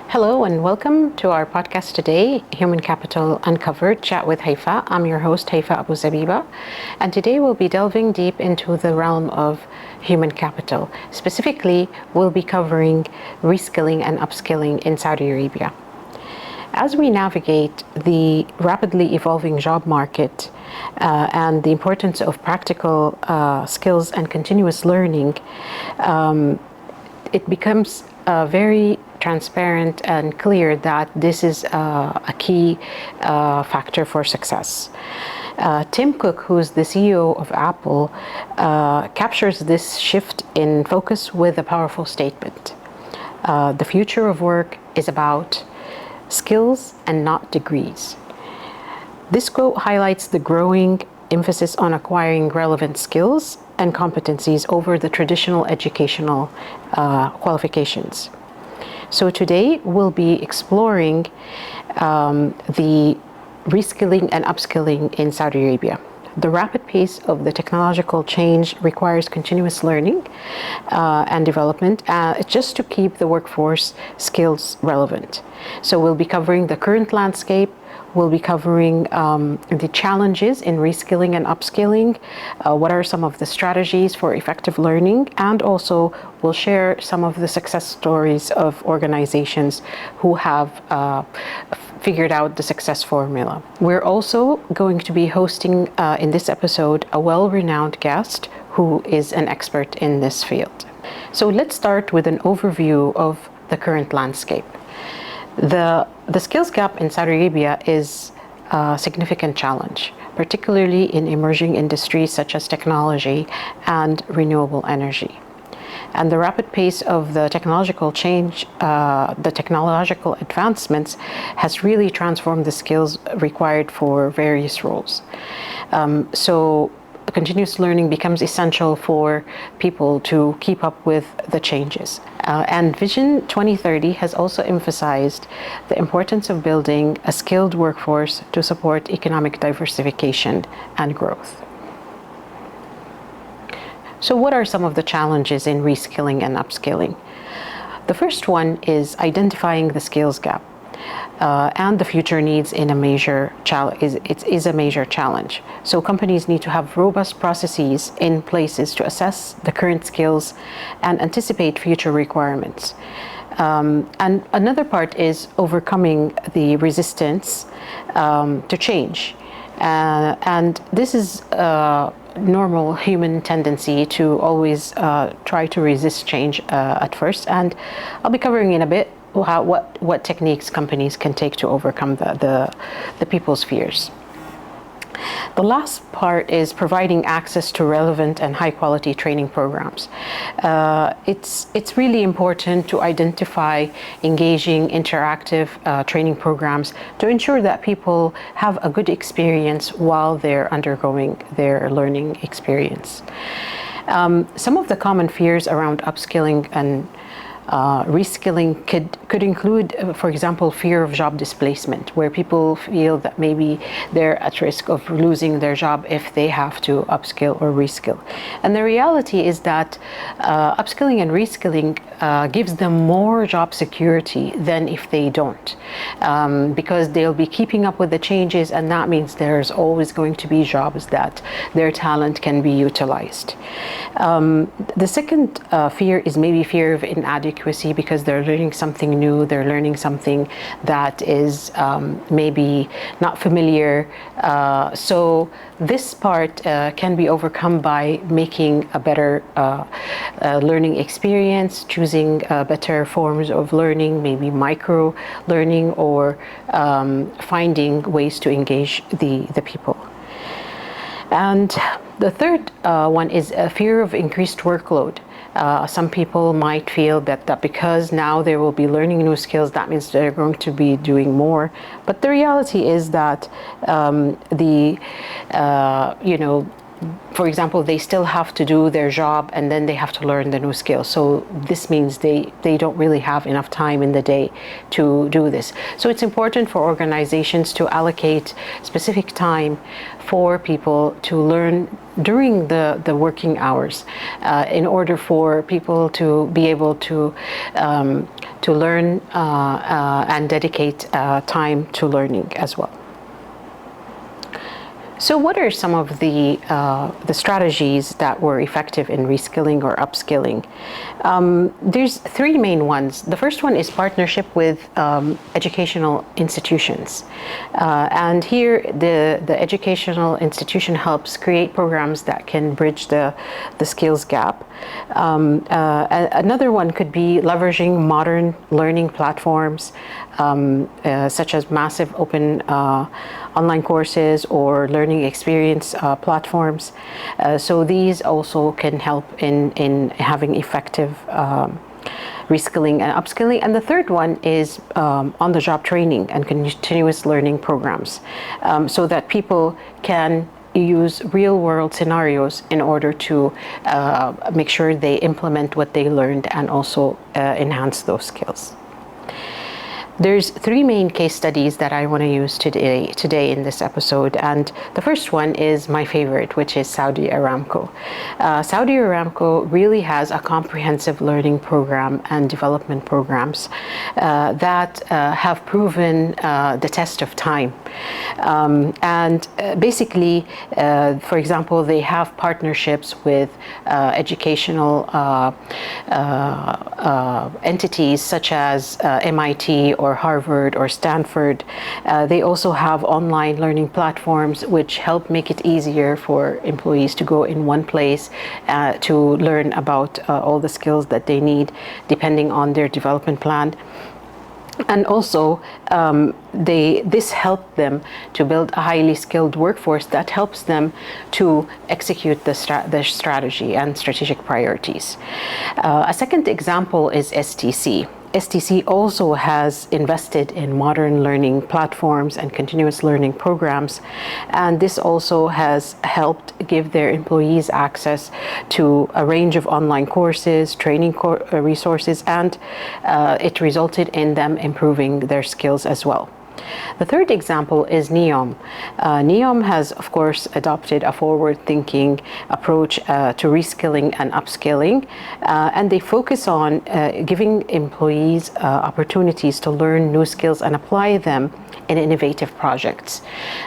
Hello and welcome to our podcast today, Human Capital Uncovered, Chat with Hayfa. I'm your host, Hayfa Abu Zabiba, and today we'll be delving deep into the realm of human capital. Specifically, we'll be covering reskilling and upskilling in Saudi Arabia. As we navigate the rapidly evolving job market and the importance of practical skills and continuous learning, it becomes very transparent and clear that this is a key factor for success. Tim Cook, who's the CEO of Apple, captures this shift in focus with a powerful statement. The future of work is about skills and not degrees. This quote highlights the growing emphasis on acquiring relevant skills and competencies over the traditional educational qualifications. So today we'll be exploring the reskilling and upskilling in Saudi Arabia. The rapid pace of the technological change requires continuous learning and development just to keep the workforce skills relevant. So we'll be covering the current landscape. We'll be covering the challenges in reskilling and upskilling, what are some of the strategies for effective learning, and also we'll share some of the success stories of organizations who have figured out the success formula. We're also going to be hosting in this episode a well-renowned guest who is an expert in this field. So let's start with an overview of the current landscape. The skills gap in Saudi Arabia is a significant challenge, particularly in emerging industries such as technology and renewable energy. And the rapid pace of the technological change, the technological advancements has really transformed the skills required for various roles. So continuous learning becomes essential for people to keep up with the changes. And Vision 2030 has also emphasized the importance of building a skilled workforce to support economic diversification and growth. So what are some of the challenges in reskilling and upskilling? The first one is identifying the skills gap. And the future needs in a major is a major challenge. So companies need to have robust processes in places to assess the current skills and anticipate future requirements. And another part is overcoming the resistance to change. And this is a normal human tendency to always try to resist change at first. And I'll be covering in a bit what techniques companies can take to overcome the people's fears. The last part is providing access to relevant and high quality training programs. It's really important to identify engaging, interactive training programs to ensure that people have a good experience while they're undergoing their learning experience. Some of the common fears around upskilling and reskilling could include, for example, fear of job displacement, where people feel that maybe they're at risk of losing their job if they have to upskill or reskill. And the reality is that upskilling and reskilling gives them more job security than if they don't, because they'll be keeping up with the changes, and that means there's always going to be jobs that their talent can be utilized. The second fear is maybe fear of inadequacy, because they're learning something new, they're learning something that is maybe not familiar. So this part can be overcome by making a better learning experience, choosing better forms of learning, maybe micro learning, or finding ways to engage the people. And the third one is a fear of increased workload. Some people might feel that because now they will be learning new skills, that means they're going to be doing more. But the reality is that for example, they still have to do their job and then they have to learn the new skills. So this means they don't really have enough time in the day to do this. So it's important for organizations to allocate specific time for people to learn during the working hours in order for people to be able to to learn and dedicate time to learning as well. So what are some of the strategies that were effective in reskilling or upskilling? There's three main ones. The first one is partnership with educational institutions. And here the educational institution helps create programs that can bridge the skills gap. Another one could be leveraging modern learning platforms, such as massive open online courses or learning experience platforms. So these also can help in having effective reskilling and upskilling. And the third one is on-the-job training and continuous learning programs, so that people can use real-world scenarios in order to make sure they implement what they learned and also enhance those skills. There's three main case studies that I want to use today in this episode, and the first one is my favorite, which is Saudi Aramco. Saudi Aramco really has a comprehensive learning program and development programs that have proven the test of time. And basically, for example, they have partnerships with educational entities such as MIT or Harvard or Stanford. They also have online learning platforms which help make it easier for employees to go in one place to learn about all the skills that they need depending on their development plan. And also, this helped them to build a highly skilled workforce that helps them to execute the strategy and strategic priorities. A second example is STC. STC also has invested in modern learning platforms and continuous learning programs, and this also has helped give their employees access to a range of online courses, training resources, and it resulted in them improving their skills as well. The third example is NEOM. NEOM has, of course, adopted a forward-thinking approach to reskilling and upskilling, and they focus on giving employees opportunities to learn new skills and apply them in innovative projects.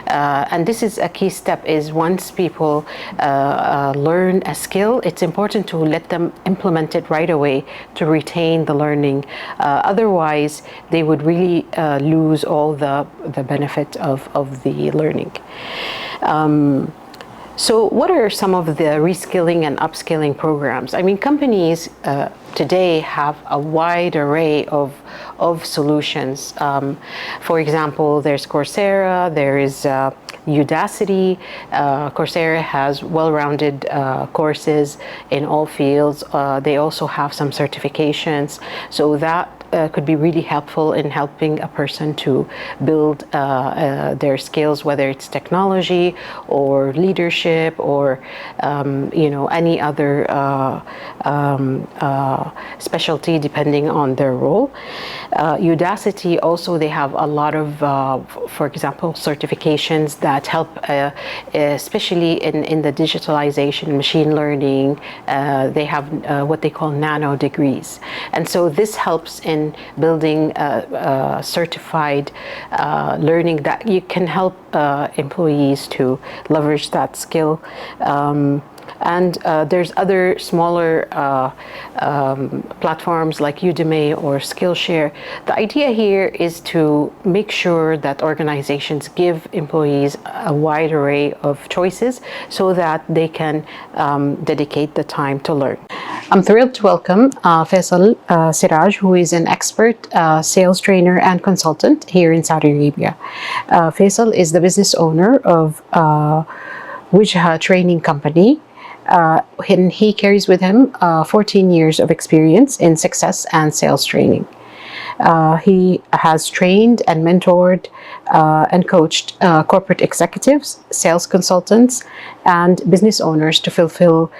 And this is a key step, is once people learn a skill, it's important to let them implement it right away to retain the learning. Otherwise, they would really lose all the benefit of the learning. So what are some of the reskilling and upskilling programs? I mean, companies today have a wide array of solutions. For example, there's Coursera, there is Udacity. Coursera has well-rounded courses in all fields. They also have some certifications, so that could be really helpful in helping a person to build their skills, whether it's technology or leadership or any other specialty depending on their role. Udacity also, they have a lot of, for example, certifications that help, especially in the digitalization, machine learning. They have what they call nano degrees, and so this helps in building certified learning that you can help employees to leverage that skill. And there's other smaller platforms like Udemy or Skillshare. The idea here is to make sure that organizations give employees a wide array of choices so that they can dedicate the time to learn. I'm thrilled to welcome Faisal Siraj, who is an expert sales trainer and consultant here in Saudi Arabia. Faisal is the business owner of Wijhah Training Company. And he carries with him 14 years of experience in success and sales training. He has trained and mentored and coached corporate executives, sales consultants, and business owners to fulfill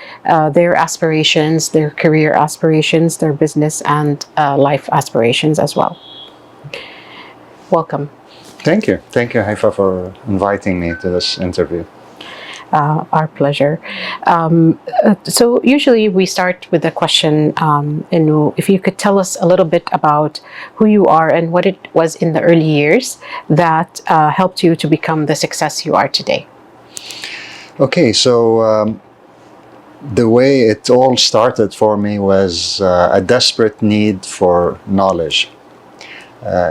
their aspirations, their career aspirations, their business and life aspirations as well. Welcome. Thank you. Thank you, Hayfa, for inviting me to this interview. Our pleasure. So usually we start with a question, and if you could tell us a little bit about who you are and what it was in the early years that helped you to become the success you are today. Okay, so the way it all started for me was a desperate need for knowledge.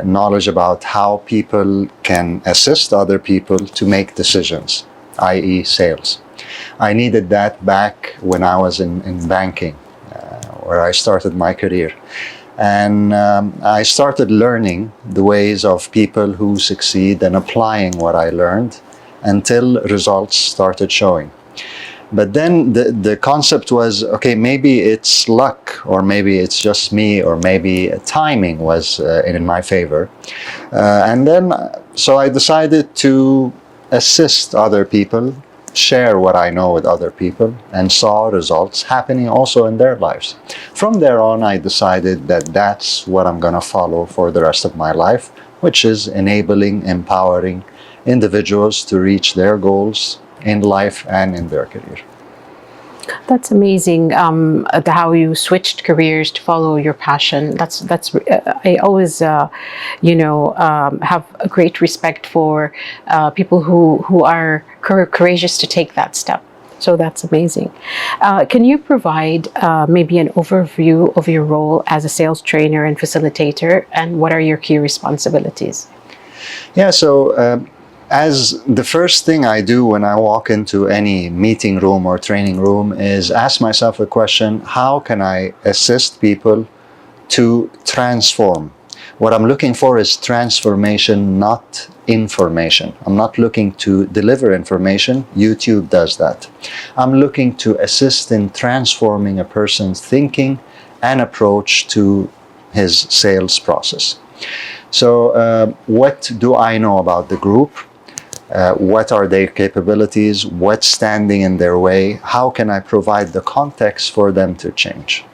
Knowledge about how people can assist other people to make decisions, i.e., sales. I needed that back when I was in banking, where I started my career. And I started learning the ways of people who succeed and applying what I learned until results started showing. But then the concept was, okay, maybe it's luck, or maybe it's just me, or maybe timing was in my favor. So I decided to assist other people, share what I know with other people, and saw results happening also in their lives. From there on, I decided that that's what I'm going to follow for the rest of my life, which is enabling, empowering individuals to reach their goals in life and in their career. That's amazing. How you switched careers to follow your passion. That's. I always, have a great respect for people who are courageous to take that step. So that's amazing. Can you provide maybe an overview of your role as a sales trainer and facilitator, and what are your key responsibilities? Yeah. So. As the first thing I do when I walk into any meeting room or training room is ask myself a question: how can I assist people to transform? What I'm looking for is transformation, not information. I'm not looking to deliver information. YouTube does that. I'm looking to assist in transforming a person's thinking and approach to his sales process. So what do I know about the group? What are their capabilities? What's standing in their way? How can I provide the context for them to change?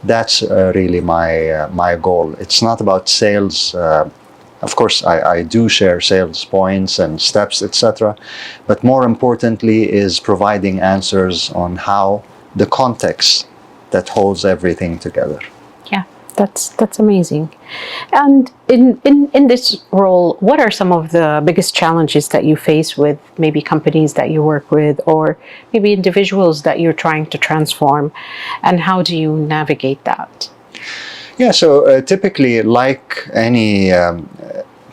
That's really my goal. It's not about sales. Of course, I do share sales points and steps, etc. But more importantly is providing answers on how the context that holds everything together. Yeah, that's amazing. And in this role, what are some of the biggest challenges that you face with maybe companies that you work with, or maybe individuals that you're trying to transform, and how do you navigate that? Yeah, so typically, like any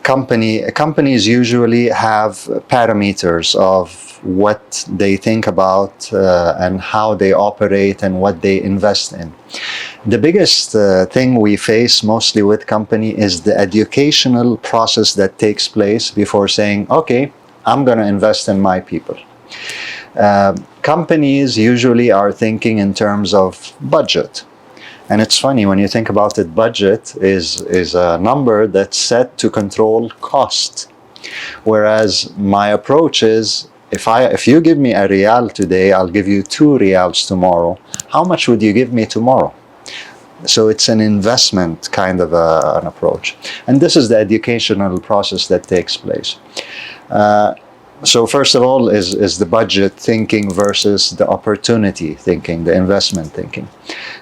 companies usually have parameters of what they think about and how they operate and what they invest in. The biggest thing we face mostly with company is the educational process that takes place before saying, okay, I'm going to invest in my people. Companies usually are thinking in terms of budget. And it's funny, when you think about it, budget is a number that's set to control cost. Whereas my approach is, if you give me a rial today, I'll give you 2 rials tomorrow. How much would you give me tomorrow? So it's an investment kind of an approach. And this is the educational process that takes place. So first of all is the budget thinking versus the opportunity thinking, the investment thinking.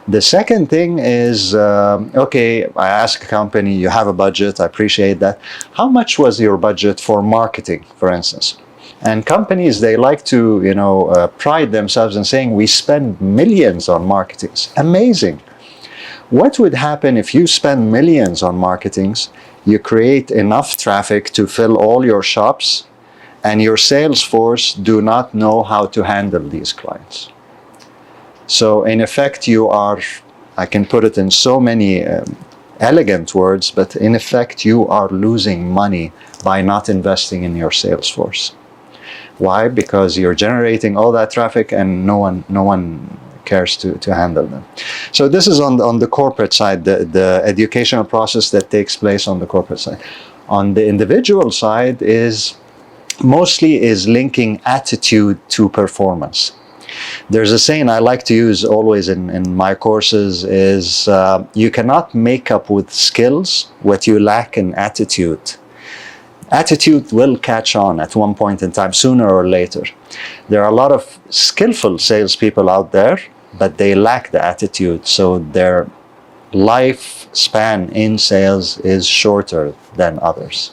The second thing is, okay, I ask a company, you have a budget, I appreciate that. How much was your budget for marketing, for instance? And companies, they like to, pride themselves in saying, we spend millions on marketing. Amazing. What would happen if you spend millions on marketings, you create enough traffic to fill all your shops, and your sales force do not know how to handle these clients? So in effect, I can put it in so many elegant words, but in effect, you are losing money by not investing in your sales force. Why? Because you're generating all that traffic and no one cares to handle them. So this is on the corporate side, the educational process that takes place on the corporate side. On the individual side mostly is linking attitude to performance. There's a saying I like to use always in my courses is you cannot make up with skills what you lack in attitude. Attitude will catch on at one point in time, sooner or later. There are a lot of skillful salespeople out there, but they lack the attitude, so their lifespan in sales is shorter than others.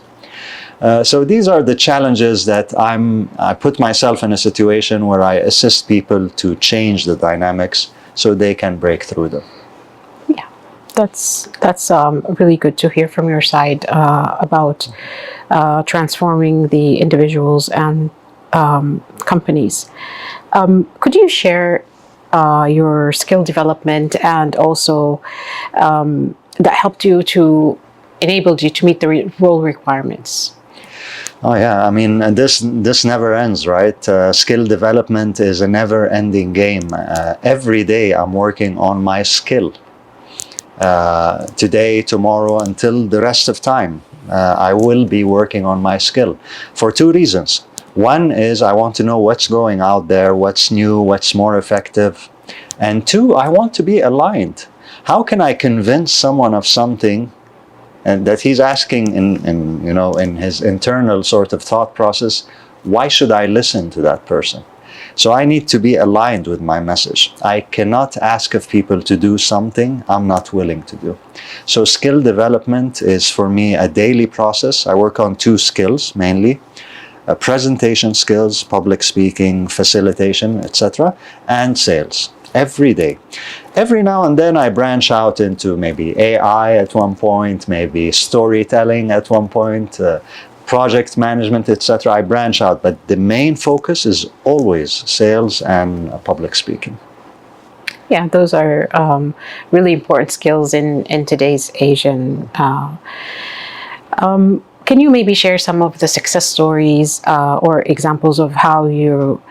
So these are the challenges that I put myself in a situation where I assist people to change the dynamics so they can break through them. Yeah, that's really good to hear from your side about transforming the individuals and companies. Could you share your skill development and also that helped you to enabled you to meet the role requirements? Oh yeah, I mean, this never ends, right? Skill development is a never-ending game. Every day I'm working on my skill. Today, tomorrow, until the rest of time, I will be working on my skill for two reasons. One is I want to know what's going out there, what's new, what's more effective. And two, I want to be aligned. How can I convince someone of something and that he's asking in his internal sort of thought process, why should I listen to that person? So I need to be aligned with my message. I cannot ask of people to do something I'm not willing to do. So skill development is for me a daily process. I work on two skills mainly. Presentation skills, public speaking, facilitation, etc., and sales. Every day. Every now and then I branch out into maybe AI at one point, maybe storytelling at one point, project management, etc. I branch out, but the main focus is always sales and public speaking. Yeah, those are really important skills in today's Asian. Can you maybe share some of the success stories or examples of how you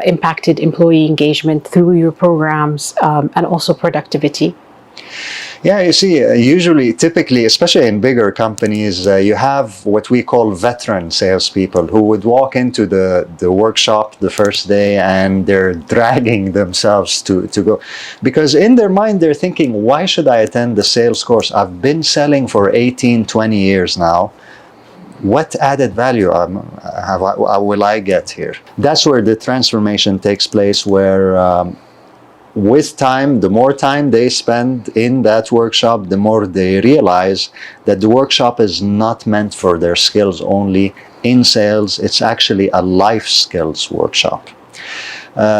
impacted employee engagement through your programs and also productivity? Yeah, you see, typically, especially in bigger companies, you have what we call veteran salespeople who would walk into the workshop the first day and they're dragging themselves to go. Because in their mind, they're thinking, why should I attend the sales course? I've been selling for 18, 20 years now. What added value will I get here? That's where the transformation takes place, where with time, the more time they spend in that workshop, the more they realize that the workshop is not meant for their skills only in sales. It's actually a life skills workshop.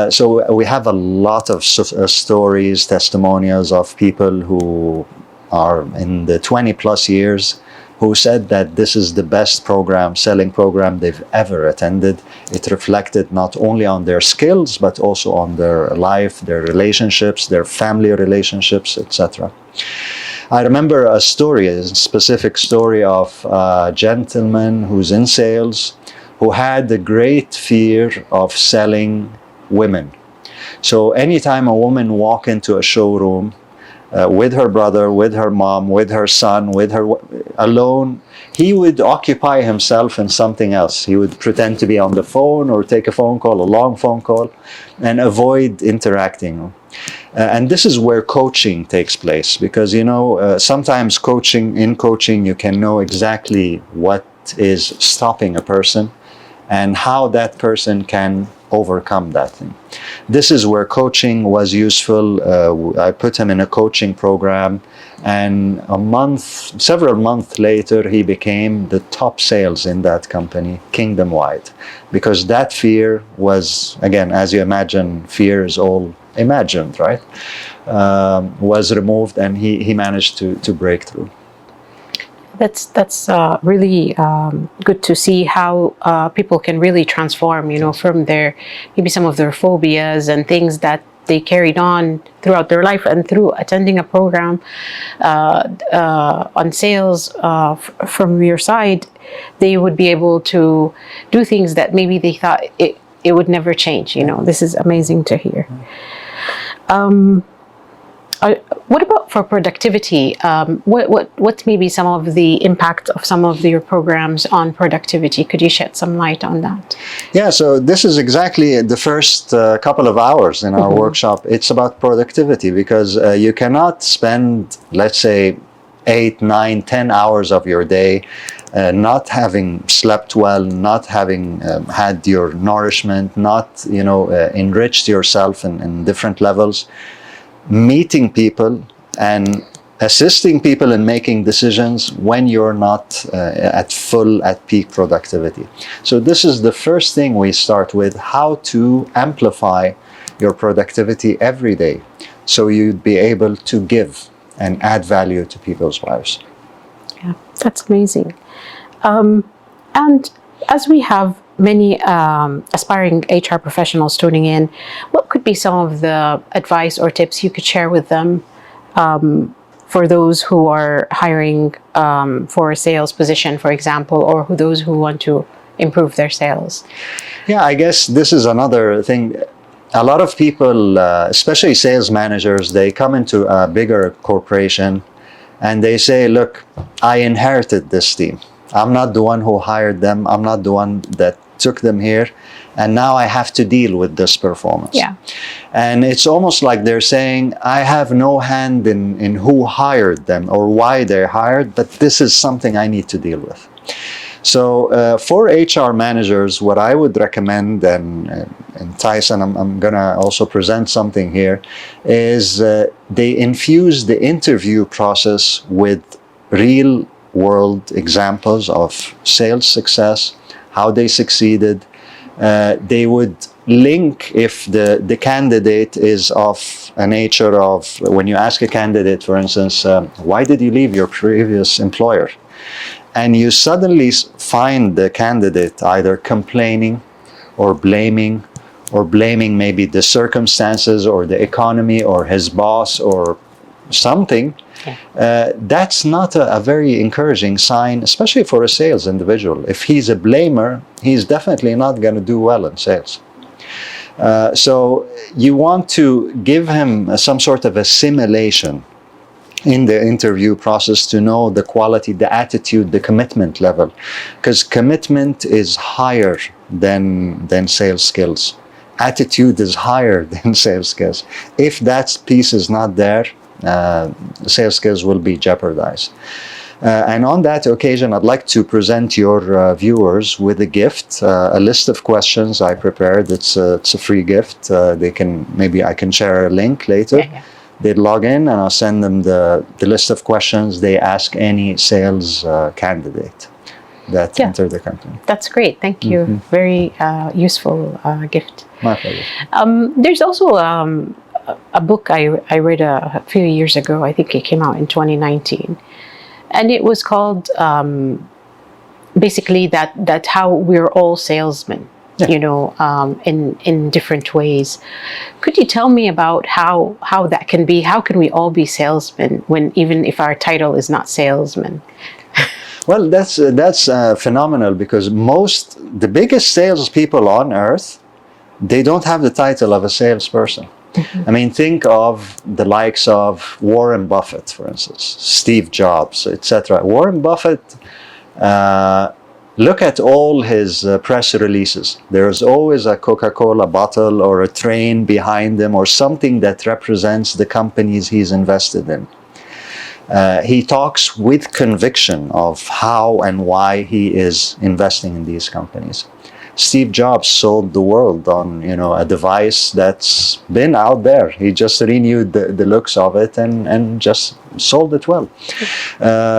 So we have a lot of stories, testimonials of people who are in the 20 plus years who said that this is the best selling program they've ever attended. It reflected not only on their skills, but also on their life, their relationships, their family relationships, etc. I remember a specific story of a gentleman who's in sales who had a great fear of selling women. So anytime a woman walked into a showroom, with her brother, with her mom, with her son, alone, he would occupy himself in something else. He would pretend to be on the phone or take a phone call, a long phone call, and avoid interacting. And this is where coaching takes place, because sometimes in coaching you can know exactly what is stopping a person and how that person can overcome that thing. This is where coaching was useful. I put him in a coaching program, and several months later, he became the top sales in that company, kingdom-wide, because that fear was, again, as you imagine, fear is all imagined, right? Was removed, and he managed to break through. That's really good to see how people can really transform, from maybe some of their phobias and things that they carried on throughout their life, and through attending a program on sales from your side, they would be able to do things that maybe they thought it would never change. This is amazing to hear. What about for productivity? What may be some of the impact of some of your programs on productivity? Could you shed some light on that? Yeah, so this is exactly the first couple of hours in our workshop. It's about productivity, because you cannot spend, let's say, 8, 9, 10 hours of your day, not having slept well, not having had your nourishment, not enriched yourself in different levels, meeting people and assisting people in making decisions when you're not at peak productivity. So this is the first thing we start with: how to amplify your productivity every day, so you'd be able to give and add value to people's lives. Yeah, that's amazing. And as we have many aspiring HR professionals tuning in, what could be some of the advice or tips you could share with them for those who are hiring for a sales position, for example, or those who want to improve their sales? Yeah, I guess this is another thing. A lot of people, especially sales managers, they come into a bigger corporation and they say, look, I inherited this team. I'm not the one who hired them. I'm not the one that took them here. And now I have to deal with this performance. Yeah. And it's almost like they're saying, I have no hand in who hired them or why they're hired, but this is something I need to deal with. So for HR managers, what I would recommend, and Tyson, I'm going to also present something here, is they infuse the interview process with real world examples of sales success, how they succeeded. They would link, if the candidate is of a nature of, when you ask a candidate, for instance, why did you leave your previous employer? And you suddenly find the candidate either complaining or blaming maybe the circumstances or the economy or his boss or something. Yeah. That's not a very encouraging sign, especially for a sales individual. If he's a blamer, he's definitely not going to do well in sales. So you want to give him some sort of a simulation in the interview process to know the quality, the attitude, the commitment level, because commitment is higher than sales skills. Attitude is higher than sales skills. If that piece is not there, sales skills will be jeopardized. And on that occasion, I'd like to present your viewers with a gift, a list of questions I prepared. It's a free gift. Maybe I can share a link later. Yeah. They'd log in and I'll send them the list of questions they ask any sales candidate that enter the company. That's great. Thank you. Mm-hmm. Very useful gift. My pleasure. There's also a book I read a few years ago. I think it came out in 2019. And it was called basically that how we're all salesmen. Yeah. In different ways. Could you tell me about how that can be? How can we all be salesmen when even if our title is not salesman? Well, that's phenomenal, because the biggest salespeople on earth, they don't have the title of a salesperson. Mm-hmm. I mean, think of the likes of Warren Buffett, for instance, Steve Jobs, etc. Warren Buffett. Look at all his press releases. There's always a Coca-Cola bottle or a train behind him or something that represents the companies he's invested in. He talks with conviction of how and why he is investing in these companies. Steve Jobs sold the world on a device that's been out there. He just renewed the looks of it and just sold it well.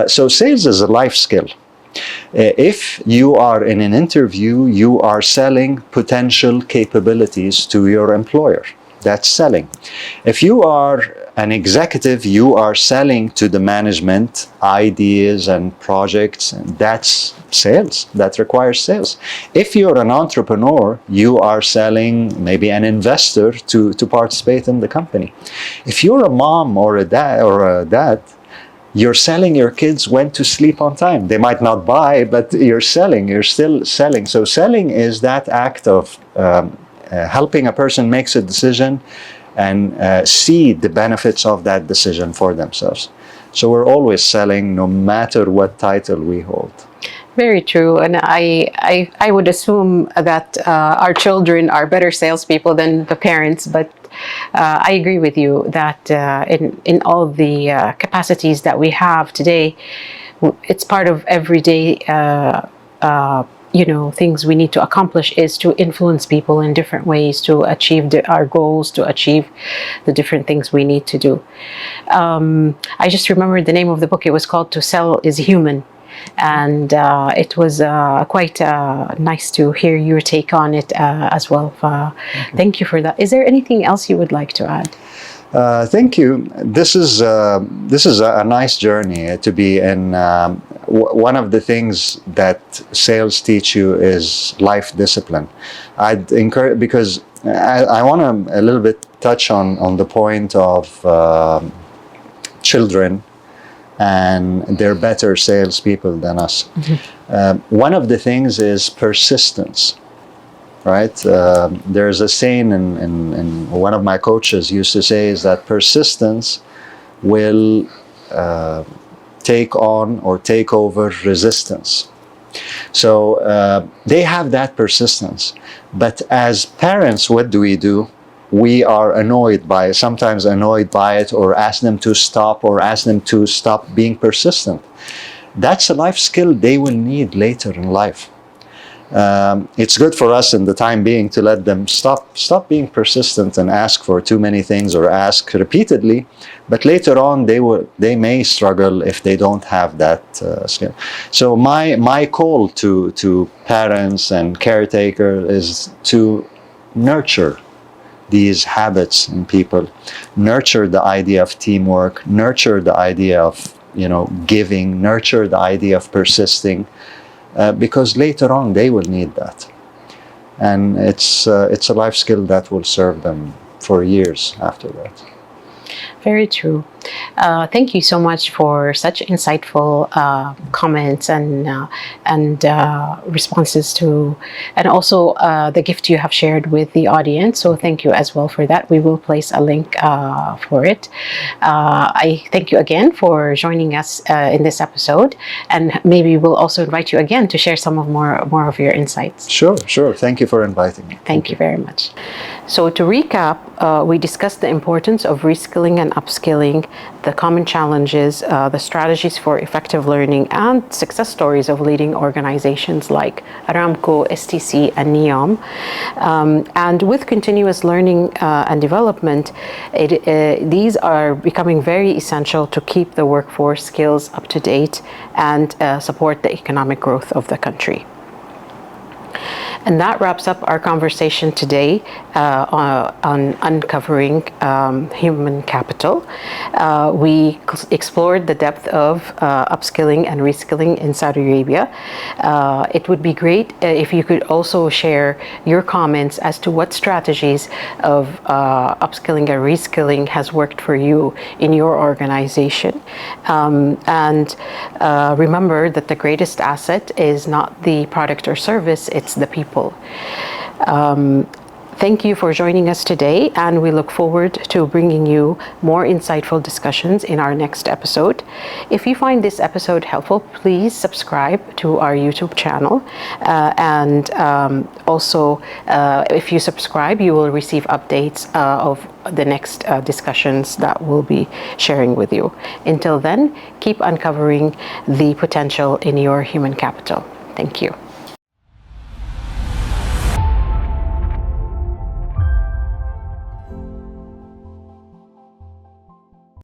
So sales is a life skill. If you are in an interview, you are selling potential capabilities to your employer. That's selling. If you are an executive, you are selling to the management ideas and projects, and that's sales. That requires sales. If you're an entrepreneur, you are selling maybe an investor to participate in the company. If you're a mom or a dad, you're selling your kids when to sleep on time. They might not buy, but you're still selling. So selling is that act of helping a person make a decision and see the benefits of that decision for themselves. So we're always selling, no matter what title we hold. Very true, and I would assume that our children are better salespeople than the parents. But I agree with you that in all the capacities that we have today, it's part of everyday things we need to accomplish is to influence people in different ways to achieve our goals, to achieve the different things we need to do. I just remembered the name of the book. It was called "To Sell is Human." And it was quite nice to hear your take on it as well. Thank you for that. Is there anything else you would like to add? Thank you. This is a nice journey to be in. One of the things that sales teach you is life discipline. I'd encourage, because I want to a little bit touch on the point of children, and they're better salespeople than us. One of the things is persistence, right? There's a saying, and one of my coaches used to say, is that persistence will take on or take over resistance. So they have that persistence. But as parents, what do? We are sometimes annoyed by it, or ask them to stop, or ask them to stop being persistent. That's a life skill they will need later in life. It's good for us in the time being to let them stop being persistent and ask for too many things, or ask repeatedly. But later on, they may struggle if they don't have that skill. So my call to parents and caretakers is to nurture these habits in people, nurture the idea of teamwork, nurture the idea of giving, nurture the idea of persisting, because later on they will need that, and it's a life skill that will serve them for years after that. Very true. Thank you so much for such insightful comments and responses to, and also the gift you have shared with the audience. So thank you as well for that. We will place a link for it. I thank you again for joining us in this episode, and maybe we'll also invite you again to share some more of your insights. Sure. Thank you for inviting me. Thank you very much. So to recap, we discussed the importance of reskilling and upskilling, the common challenges, the strategies for effective learning, and success stories of leading organizations like Aramco, STC, and NEOM. And with continuous learning and development, these are becoming very essential to keep the workforce skills up to date and support the economic growth of the country. And that wraps up our conversation today on uncovering human capital. We explored the depth of upskilling and reskilling in Saudi Arabia. It would be great if you could also share your comments as to what strategies of upskilling and reskilling has worked for you in your organization. And remember that the greatest asset is not the product or service, it's the people. Thank you for joining us today, and we look forward to bringing you more insightful discussions in our next episode. If you find this episode helpful, please subscribe to our YouTube channel. And also, if you subscribe, you will receive updates of the next discussions that we'll be sharing with you. Until then, keep uncovering the potential in your human capital. Thank you.